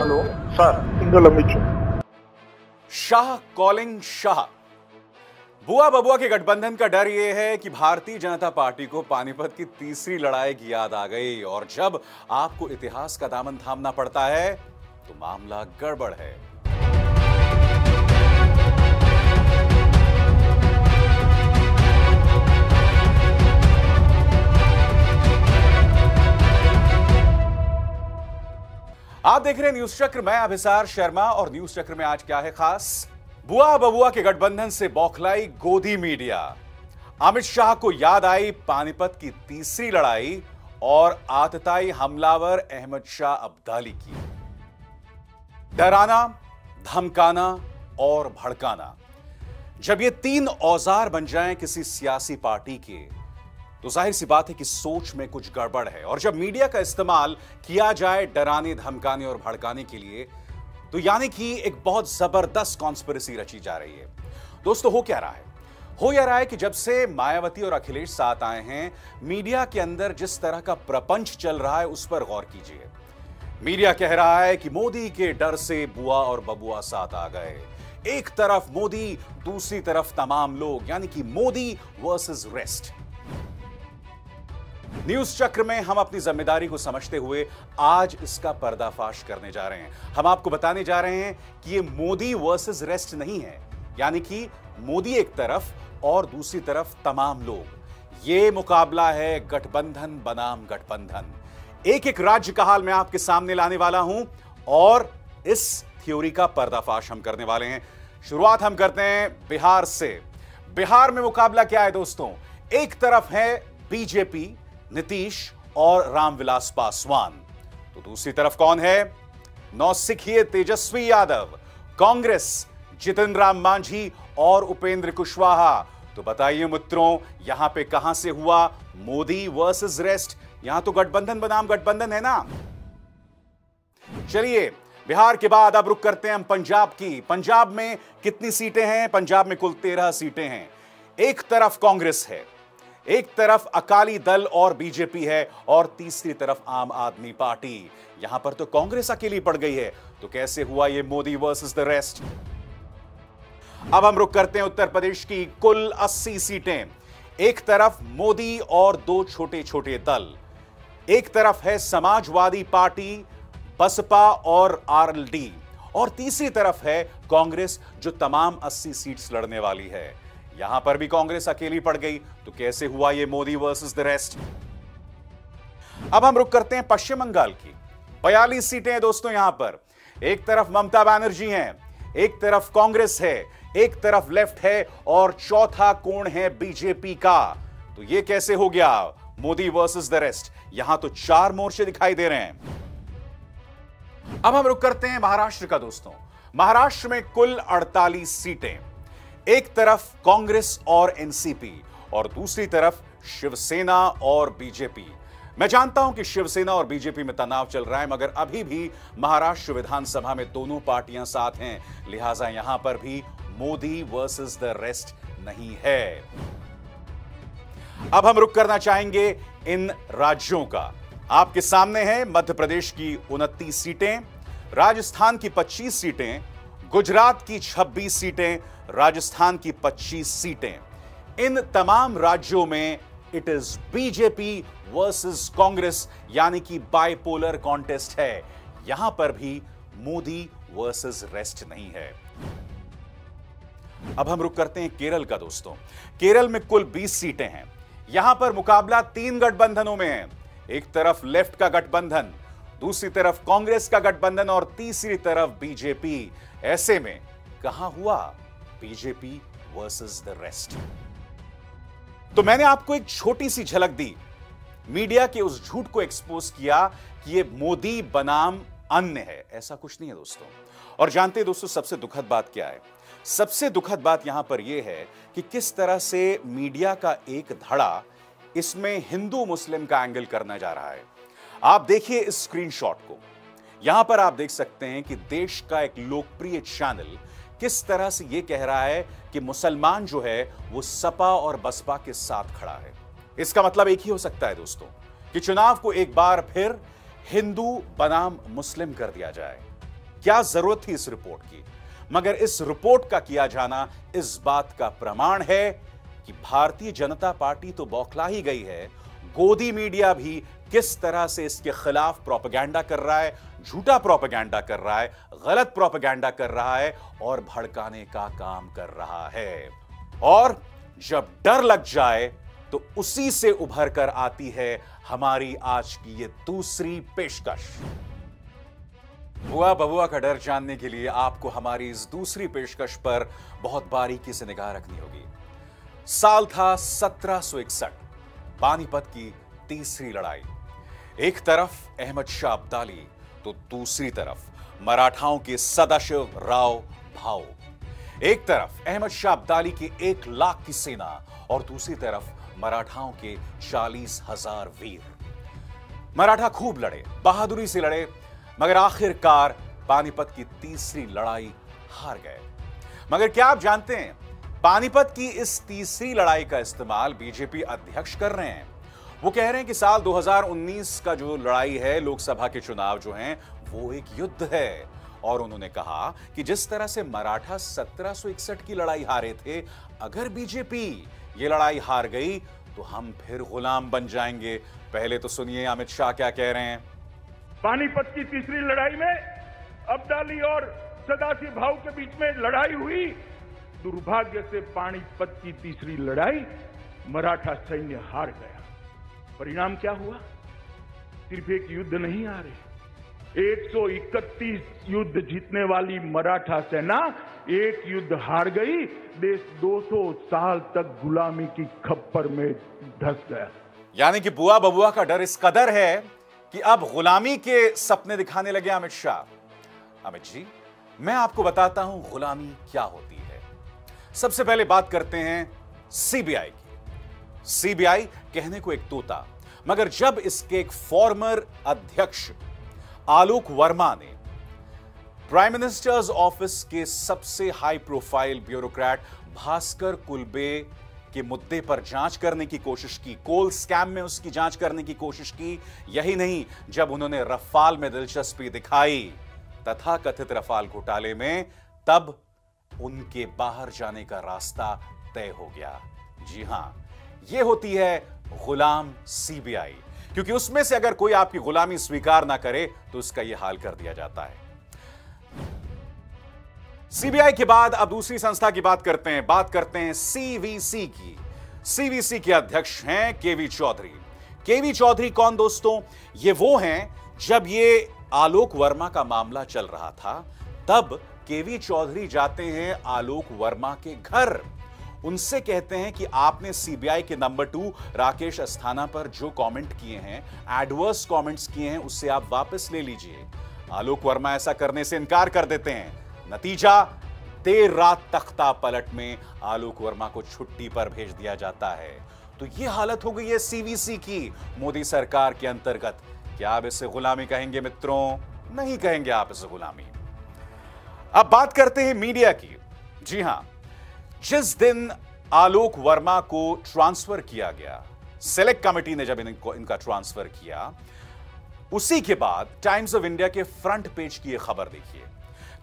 Hello sir, single Amit Shah calling Shah. बुआ बबुआ के गठबंधन का डर यह है कि भारतीय जनता पार्टी को पानीपत की तीसरी लड़ाई की याद आ गई और जब आपको इतिहास का दामन थामना पड़ता है तो मामला गड़बड़ है। आप देख रहे हैं न्यूज चक्र, मैं अभिसार शर्मा और न्यूज चक्र में आज क्या है खास। बुआ बबुआ के गठबंधन से बौखलाई गोदी मीडिया। अमित शाह को याद आई पानीपत की तीसरी लड़ाई और आतताई हमलावर अहमद शाह अब्दाली की। डराना, धमकाना और भड़काना, जब ये तीन औजार बन जाएं किसी सियासी पार्टी के तो जाहिर सी बात है कि सोच में कुछ गड़बड़ है। और जब मीडिया का इस्तेमाल किया जाए डराने, धमकाने और भड़काने के लिए तो यानी कि एक बहुत जबरदस्त कॉन्स्पिरेसी रची जा रही है। दोस्तों, हो क्या रहा है? हो यह रहा है कि जब से मायावती और अखिलेश साथ आए हैं, मीडिया के अंदर जिस तरह का प्रपंच चल रहा है उस पर गौर कीजिए। मीडिया कह रहा है कि मोदी के डर से बुआ और बबुआ साथ आ गए। एक तरफ मोदी, दूसरी तरफ तमाम लोग, यानी कि मोदी वर्सेस रेस्ट। न्यूज चक्र में हम अपनी जिम्मेदारी को समझते हुए आज इसका पर्दाफाश करने जा रहे हैं। हम आपको बताने जा रहे हैं कि ये मोदी वर्सेस रेस्ट नहीं है, यानी कि मोदी एक तरफ और दूसरी तरफ तमाम लोग। ये मुकाबला है गठबंधन बनाम गठबंधन। एक एक राज्य का हाल मैं आपके सामने लाने वाला हूं और इस थ्योरी का पर्दाफाश हम करने वाले हैं। शुरुआत हम करते हैं बिहार से। बिहार में मुकाबला क्या है दोस्तों? एक तरफ है बीजेपी, नीतीश और रामविलास पासवान, तो दूसरी तरफ कौन है? नौसिखिए तेजस्वी यादव, कांग्रेस, जितिन राम मांझी और उपेंद्र कुशवाहा। तो बताइए मित्रों, यहां पे कहां से हुआ मोदी वर्सेस रेस्ट? यहां तो गठबंधन बनाम गठबंधन है ना। चलिए, बिहार के बाद अब रुक करते हैं हम पंजाब की। पंजाब में कितनी सीटें हैं? पंजाब में कुल 13 सीटें हैं। एक तरफ कांग्रेस है, एक तरफ अकाली दल और बीजेपी है और तीसरी तरफ आम आदमी पार्टी। यहां पर तो कांग्रेस अकेली पड़ गई है, तो कैसे हुआ ये मोदी वर्सेस द रेस्ट? अब हम रुक करते हैं उत्तर प्रदेश की कुल 80 सीटें। एक तरफ मोदी और दो छोटे छोटे दल, एक तरफ है समाजवादी पार्टी, बसपा और आरएलडी, और तीसरी तरफ है कांग्रेस जो तमाम 80 सीट्स लड़ने वाली है। यहां पर भी कांग्रेस अकेली पड़ गई, तो कैसे हुआ ये मोदी वर्सेस द रेस्ट? अब हम रुक करते हैं पश्चिम बंगाल की। 42 सीटें हैं दोस्तों यहां पर। एक तरफ ममता बनर्जी हैं, एक तरफ कांग्रेस है, एक तरफ लेफ्ट है और चौथा कोण है बीजेपी का। तो ये कैसे हो गया मोदी वर्सेस द रेस्ट? यहां तो 4 मोर्चे दिखाई दे रहे हैं। अब हम रुक करते हैं महाराष्ट्र का दोस्तों। महाराष्ट्र में कुल 48 सीटें। एक तरफ कांग्रेस और एनसीपी और दूसरी तरफ शिवसेना और बीजेपी। मैं जानता हूं कि शिवसेना और बीजेपी में तनाव चल रहा है, मगर अभी भी महाराष्ट्र विधानसभा में दोनों पार्टियां साथ हैं, लिहाजा यहां पर भी मोदी वर्सेस द रेस्ट नहीं है। अब हम रुक करना चाहेंगे इन राज्यों का। आपके सामने है मध्य प्रदेश की 29 सीटें, राजस्थान की 25 सीटें, गुजरात की 26 सीटें, राजस्थान की 25 सीटें। इन तमाम राज्यों में it is BJP versus Congress, यानी कि बाइपोलर कॉन्टेस्ट है। यहां पर भी मोदी वर्सेस रेस्ट नहीं है। अब हम रुक करते हैं केरल का दोस्तों। केरल में कुल 20 सीटें हैं। यहां पर मुकाबला 3 गठबंधनों में है। एक तरफ लेफ्ट का गठबंधन, दूसरी तरफ कांग्रेस का गठबंधन और तीसरी तरफ बीजेपी। ऐसे में कहां हुआ बीजेपी वर्सेस द रेस्ट? तो मैंने आपको एक छोटी सी झलक दी, मीडिया के उस झूठ को एक्सपोज किया कि ये मोदी बनाम अन्य है। ऐसा कुछ नहीं है दोस्तों। और जानते हैं दोस्तों, सबसे दुखद बात क्या है? सबसे दुखद बात यहां पर यह है कि किस तरह से मीडिया का एक धड़ा इसमें हिंदू मुस्लिम का एंगल करना जा रहा है। आप देखिए इस स्क्रीनशॉट को। यहां पर आप देख सकते हैं कि देश का एक लोकप्रिय चैनल किस तरह से यह कह रहा है कि मुसलमान जो है वो सपा और बसपा के साथ खड़ा है। इसका मतलब एक ही हो सकता है दोस्तों कि चुनाव को एक बार फिर हिंदू बनाम मुस्लिम कर दिया जाए। क्या जरूरत थी इस रिपोर्ट की? मगर इस रिपोर्ट का किया जाना इस बात का प्रमाण है कि भारतीय जनता पार्टी तो बौखला ही गई है, गोदी मीडिया भी किस तरह से इसके खिलाफ प्रोपेगेंडा कर रहा है, झूठा प्रोपेगेंडा कर रहा है, गलत प्रोपेगेंडा कर रहा है और भड़काने का काम कर रहा है। और जब डर लग जाए तो उसी से उभर कर आती है हमारी आज की ये दूसरी पेशकश। बुआ बबुआ का डर जानने के लिए आपको हमारी इस दूसरी पेशकश पर बहुत बारीकी से निगाह रखनी होगी। साल था 1761, पानीपत की तीसरी लड़ाई। एक तरफ अहमद शाह अब्दाली तो दूसरी तरफ मराठाओं के सदाशिव राव भाऊ। एक तरफ अहमद शाह अब्दाली की 1 लाख की सेना और दूसरी तरफ मराठाओं के 40,000 वीर। मराठा खूब लड़े, बहादुरी से लड़े, मगर आखिरकार पानीपत की तीसरी लड़ाई हार गए। मगर क्या आप जानते हैं, पानीपत की इस तीसरी लड़ाई का इस्तेमाल बीजेपी अध्यक्ष कर रहे हैं। वो कह रहे हैं कि साल 2019 का जो लड़ाई है, लोकसभा के चुनाव जो हैं, वो एक युद्ध है। और उन्होंने कहा कि जिस तरह से मराठा 1761 की लड़ाई हारे थे, अगर बीजेपी ये लड़ाई हार गई तो हम फिर गुलाम बन जाएंगे। पहले तो सुनिए अमित शाह क्या कह रहे हैं। पानीपत की तीसरी लड़ाई में अब्दाली और सदाशिव भाऊ के बीच में लड़ाई हुई। दुर्भाग्य से पानीपत की तीसरी लड़ाई मराठा सैन्य हार गया। परिणाम क्या हुआ? सिर्फ एक युद्ध नहीं हारे, 131 युद्ध जीतने वाली मराठा सेना एक युद्ध हार गई। देश 200 साल तक गुलामी की खप्पर में धंस गया। यानी कि बुआ बबुआ का डर इस कदर है कि अब गुलामी के सपने दिखाने लगे अमित शाह। अमित जी, मैं आपको बताता हूं गुलामी क्या होती है। सबसे पहले बात करते हैं सीबीआई की। सीबीआई कहने को एक तोता, मगर जब इसके एक फॉर्मर अध्यक्ष आलोक वर्मा ने प्राइम मिनिस्टर्स ऑफिस के सबसे हाई प्रोफाइल ब्यूरोक्रेट भास्कर कुलबे के मुद्दे पर जांच करने की कोशिश की, कोल स्कैम में उसकी जांच करने की कोशिश की, यही नहीं, जब उन्होंने रफाल में दिलचस्पी दिखाई, तथाकथित रफाल घोटाले में, तब उनके बाहर जाने का रास्ता तय हो गया। जी हां, यह होती है गुलाम सीबीआई, क्योंकि उसमें से अगर कोई आपकी गुलामी स्वीकार ना करे तो उसका यह हाल कर दिया जाता है। सीबीआई के बाद अब दूसरी संस्था की बात करते हैं सीवीसी की। सीवीसी के अध्यक्ष हैं केवी चौधरी। केवी चौधरी कौन दोस्तों? ये वो हैं, जब ये आलोक वर्मा का मामला चल रहा था, तब केवी चौधरी जाते हैं आलोक वर्मा के घर। उनसे कहते हैं कि आपने सीबीआई के नंबर 2 राकेश अस्थाना पर जो कमेंट किए हैं, एडवर्स कमेंट्स किए हैं, उससे आप वापस ले लीजिए। आलोक वर्मा ऐसा करने से इनकार कर देते हैं। नतीजा, देर रात तख्ता पलट में आलोक वर्मा को छुट्टी पर भेज दिया जाता है। तो यह हालत हो गई है सीवीसी की मोदी सरकार के अंतर्गत। क्या आप इसे गुलामी कहेंगे मित्रों? नहीं कहेंगे आप इसे गुलामी। अब बात करते हैं मीडिया की। जी हां, जिस दिन आलोक वर्मा को ट्रांसफर किया गया, सेलेक्ट कमेटी ने जब इनका ट्रांसफर किया, उसी के बाद टाइम्स ऑफ इंडिया के फ्रंट पेज की यह खबर देखिए।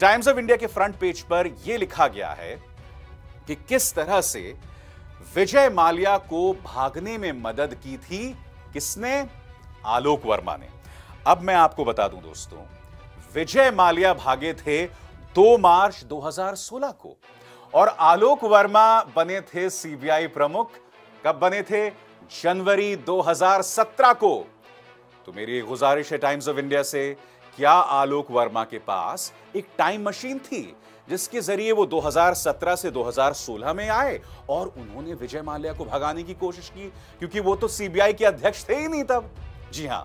टाइम्स ऑफ इंडिया के फ्रंट पेज पर यह लिखा गया है कि किस तरह से विजय माल्या को भागने में मदद की थी। किसने? आलोक वर्मा ने। अब मैं आपको बता दूं दोस्तों, विजय माल्या भागे थे 2 मार्च 2016 को और आलोक वर्मा बने थे सीबीआई प्रमुख। कब बने थे? जनवरी 2017 को। तो मेरी गुजारिश है टाइम्स ऑफ इंडिया से, क्या आलोक वर्मा के पास एक टाइम मशीन थी जिसके जरिए वो 2017 से 2016 में आए और उन्होंने विजय माल्या को भगाने की कोशिश की, क्योंकि वो तो सीबीआई के अध्यक्ष थे ही नहीं तब। जी हां,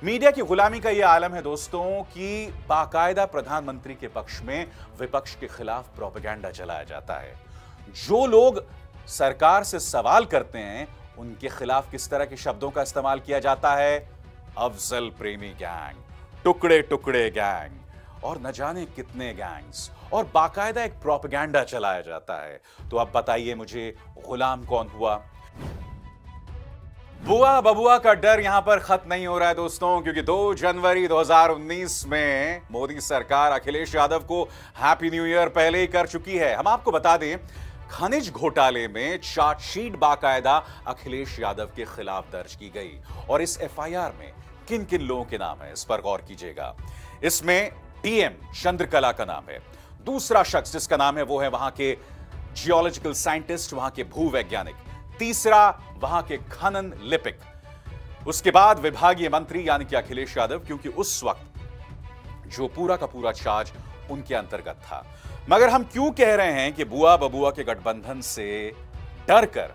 मीडिया की गुलामी का यह आलम है दोस्तों कि बाकायदा प्रधानमंत्री के पक्ष में विपक्ष के खिलाफ प्रोपेगेंडा चलाया जाता है। जो लोग सरकार से सवाल करते हैं, उनके खिलाफ किस तरह के शब्दों का इस्तेमाल किया जाता है? अफजल प्रेमी गैंग, टुकड़े टुकड़े गैंग और न जाने कितने गैंग्स, और बाकायदा एक प्रोपेगेंडा चलाया जाता है। तो अब बताइए मुझे, गुलाम कौन हुआ? बुआ बबुआ का डर यहां पर खत्म नहीं हो रहा है दोस्तों, क्योंकि 2 जनवरी 2019 में मोदी सरकार अखिलेश यादव को हैप्पी न्यू ईयर पहले ही कर चुकी है। हम आपको बता दें, खनिज घोटाले में चार्जशीट बाकायदा अखिलेश यादव के खिलाफ दर्ज की गई और इस एफआईआर में किन किन लोगों के नाम है इस पर गौर कीजिएगा। इसमें डीएम चंद्रकला का नाम है, दूसरा शख्स जिसका नाम है वो है वहां के जियोलॉजिकल साइंटिस्ट, वहां के भूवैज्ञानिक, तीसरा वहां के खनन लिपिक, उसके बाद विभागीय मंत्री यानी कि अखिलेश यादव, क्योंकि उस वक्त जो पूरा का पूरा चार्ज उनके अंतर्गत था। मगर हम क्यों कह रहे हैं कि बुआ बबुआ के गठबंधन से डरकर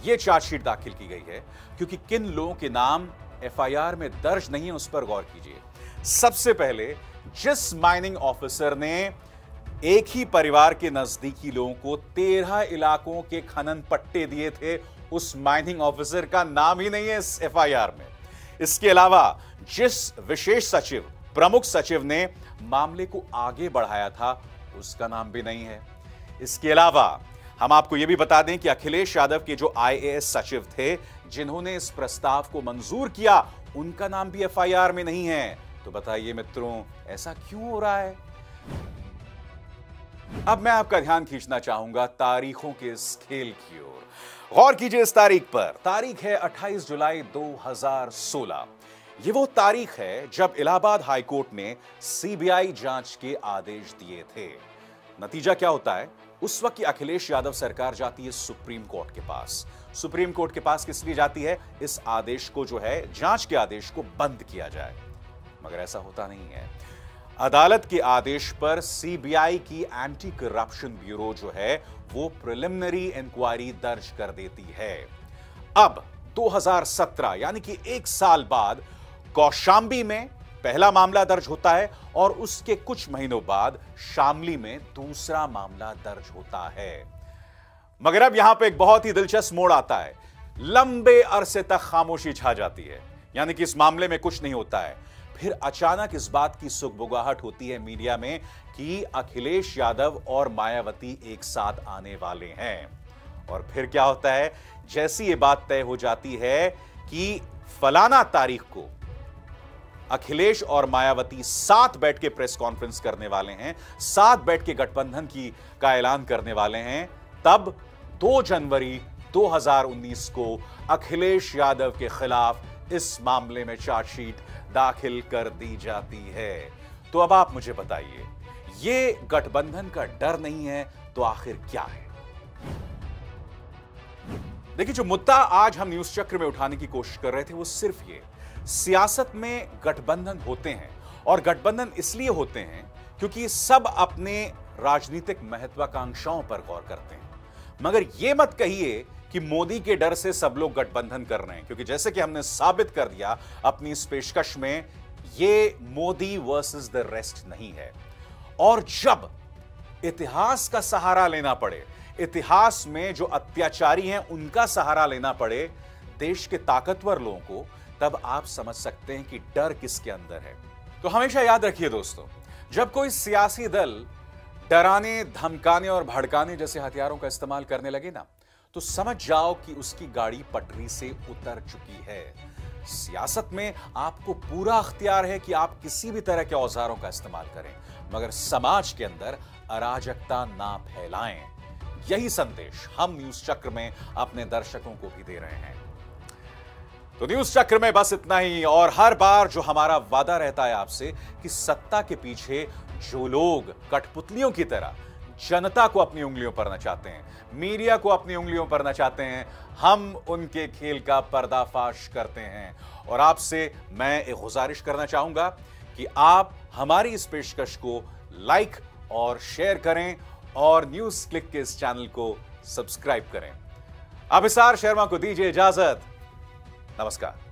यह चार्जशीट दाखिल की गई है? क्योंकि किन लोगों के नाम एफआईआर में दर्ज नहीं है उस पर गौर कीजिए। सबसे पहले जिस माइनिंग ऑफिसर ने एक ही परिवार के नजदीकी लोगों को 13 इलाकों के खनन पट्टे दिए थे, उस माइनिंग ऑफिसर का नाम ही नहीं है इस एफआईआर में। इसके अलावा जिस विशेष सचिव, प्रमुख सचिव ने मामले को आगे बढ़ाया था, उसका नाम भी नहीं है। इसके अलावा हम आपको यह भी बता दें कि अखिलेश यादव के जो आईएएस सचिव थे जिन्होंने इस प्रस्ताव को मंजूर किया, उनका नाम भी एफआईआर में नहीं है। तो बताइए मित्रों, ऐसा क्यों हो रहा है? अब मैं आपका ध्यान खींचना चाहूंगा तारीखों के इस खेल की ओर। गौर कीजिए इस तारीख पर। तारीख है 28 जुलाई 2016। यह वो तारीख है जब इलाहाबाद हाईकोर्ट ने सीबीआई जांच के आदेश दिए थे। नतीजा क्या होता है? उस वक्त अखिलेश यादव सरकार जाती है सुप्रीम कोर्ट के पास। सुप्रीम कोर्ट के पास किस लिए जाती है? इस आदेश को, जो है जांच के आदेश को, बंद किया जाए। मगर ऐसा होता नहीं है। अदालत के आदेश पर सीबीआई की एंटी करप्शन ब्यूरो जो है वो प्रिलिमिनरी इंक्वायरी दर्ज कर देती है। अब 2017 यानी कि 1 साल बाद कौशांबी में पहला मामला दर्ज होता है और उसके कुछ महीनों बाद शामली में दूसरा मामला दर्ज होता है। मगर अब यहां पे एक बहुत ही दिलचस्प मोड़ आता है। लंबे अरसे तक खामोशी छा जाती है, यानी कि इस मामले में कुछ नहीं होता है। फिर अचानक इस बात की सुगबुगाहट होती है मीडिया में कि अखिलेश यादव और मायावती एक साथ आने वाले हैं। और फिर क्या होता है? जैसी ये बात तय हो जाती है कि फलाना तारीख को अखिलेश और मायावती साथ बैठ के प्रेस कॉन्फ्रेंस करने वाले हैं, साथ बैठ के गठबंधन का ऐलान करने वाले हैं, तब 2 जनवरी 2019 को अखिलेश यादव के खिलाफ इस मामले में चार्जशीट दाखिल कर दी जाती है। तो अब आप मुझे बताइए, ये गठबंधन का डर नहीं है तो आखिर क्या है? देखिए, जो मुद्दा आज हम न्यूज चक्र में उठाने की कोशिश कर रहे थे वो सिर्फ ये, सियासत में गठबंधन होते हैं और गठबंधन इसलिए होते हैं क्योंकि सब अपने राजनीतिक महत्वाकांक्षाओं पर गौर करते हैं। मगर यह मत कहिए कि मोदी के डर से सब लोग गठबंधन कर रहे हैं, क्योंकि जैसे कि हमने साबित कर दिया अपनी इस पेशकश में, यह मोदी वर्सेस द रेस्ट नहीं है। और जब इतिहास का सहारा लेना पड़े, इतिहास में जो अत्याचारी हैं उनका सहारा लेना पड़े देश के ताकतवर लोगों को, तब आप समझ सकते हैं कि डर किसके अंदर है। तो हमेशा याद रखिए दोस्तों, जब कोई सियासी दल डराने, धमकाने और भड़काने जैसे हथियारों का इस्तेमाल करने लगे ना, तो समझ जाओ कि उसकी गाड़ी पटरी से उतर चुकी है। सियासत में आपको पूरा अख्तियार है कि आप किसी भी तरह के औजारों का इस्तेमाल करें, मगर समाज के अंदर अराजकता ना फैलाएं। यही संदेश हम न्यूज चक्र में अपने दर्शकों को भी दे रहे हैं। तो न्यूज चक्र में बस इतना ही। और हर बार जो हमारा वादा रहता है आपसे कि सत्ता के पीछे जो लोग कठपुतलियों की तरह जनता को अपनी उंगलियों पर नचाते हैं, मीडिया को अपनी उंगलियों पर नचाते हैं, हम उनके खेल का पर्दाफाश करते हैं। और आपसे मैं एक गुजारिश करना चाहूंगा कि आप हमारी इस पेशकश को लाइक और शेयर करें और न्यूज क्लिक के इस चैनल को सब्सक्राइब करें। अभिसार शर्मा को दीजिए इजाजत। नमस्कार।